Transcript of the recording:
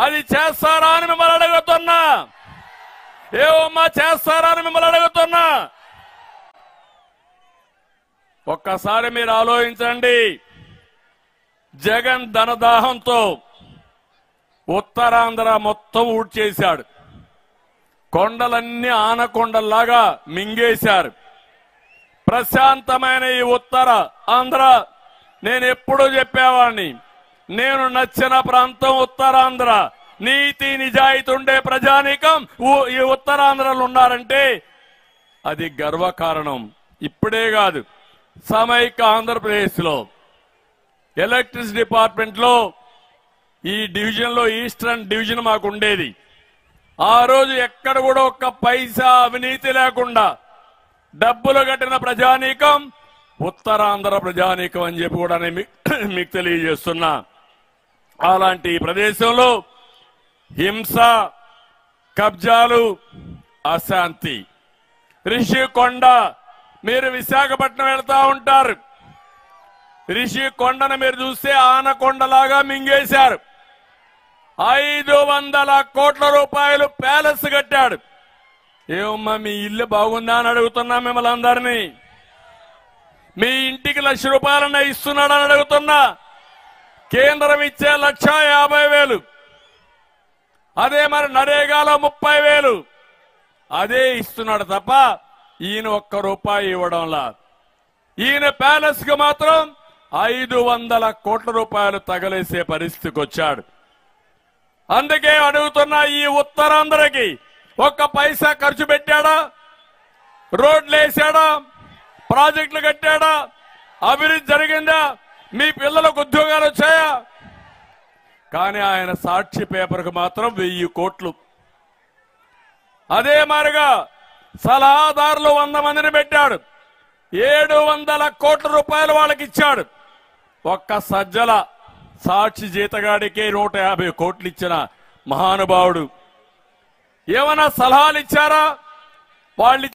అది చేస్తారా అని మిమ్మల్ని అడుగుతున్నా. ఏమమ్మా చేస్తారా అని మిమ్మల్ని అడుగుతున్నా. ఒక్కసారి మీరు ఆలోచించండి. జగన్ ధనదాహంతో ఉత్తరాంధ్ర మొత్తం ఊడ్చేశాడు. కొండలన్నీ ఆనకొండల్లాగా మింగేశారు. ప్రశాంతమైన ఈ ఉత్తర ఆంధ్ర, నేను ఎప్పుడూ చెప్పేవాడిని, నేను నచ్చిన ప్రాంతం ఉత్తరాంధ్ర. నీతి నిజాయితీ ఉండే ప్రజానీకం ఈ ఉత్తరాంధ్రలో ఉన్నారంటే అది గర్వకారణం. ఇప్పుడే కాదు, సమైక్య ఆంధ్రప్రదేశ్ లో ఎలక్ట్రిసిటీ డిపార్ట్మెంట్ లో ఈ డివిజన్ లో ఈస్టర్న్ డివిజన్ మాకు ఉండేది. ఆ రోజు ఎక్కడ కూడా ఒక్క పైసా అవినీతి లేకుండా డబ్బులు కట్టిన ప్రజానీకం ఉత్తరాంధ్ర ప్రజానీకం అని చెప్పి కూడా నేను మీకు తెలియజేస్తున్నా. అలాంటి ప్రదేశంలో హింస, కబ్జాలు, అశాంతి. రిషికొండ, మీరు విశాఖపట్నం వెళ్తా ఉంటారు. రిషికొండను మీరు చూస్తే ఆనకొండలాగా మింగేశారు. 500 కోట్ల రూపాయలు ప్యాలెస్ కట్టాడు. ఏమమ్మా మీ ఇల్లు బాగుందా అని అడుగుతున్నా మిమ్మల్ని అందరినీ. మీ ఇంటికి 1,00,000 రూపాయలన్నా ఇస్తున్నాడని అడుగుతున్నా. కేంద్రం ఇచ్చే 1,50,000, అదే మరి నరేగాలో 30,000 అదే ఇస్తున్నాడు తప్ప ఈయన ₹1 ఇవ్వడంలా. ఈయన ప్యాలెస్ కు మాత్రం 500 కోట్ల రూపాయలు తగలేసే పరిస్థితికి వచ్చాడు. అందుకే అడుగుతున్నా, ఈ ఉత్తరాంధ్రకి 1 పైసా ఖర్చు పెట్టాడా? రోడ్లు వేసాడా? ప్రాజెక్టులు కట్టాడా? అభివృద్ధి జరిగిందా? మీ పిల్లలకు ఉద్యోగాలు వచ్చాయా? కానీ ఆయన సాక్షి పేపర్కు మాత్రం 1000 కోట్లు. అదే మారిగా సలహాదారులు 100 మందిని పెట్టాడు. 700 కోట్ల రూపాయలు వాళ్ళకి ఇచ్చాడు. ఒక్క సజ్జల సాక్షి జీతగాడికే 150 కోట్లు ఇచ్చిన మహానుభావుడు. ఏమైనా సలహాలు ఇచ్చారా? వాళ్ళు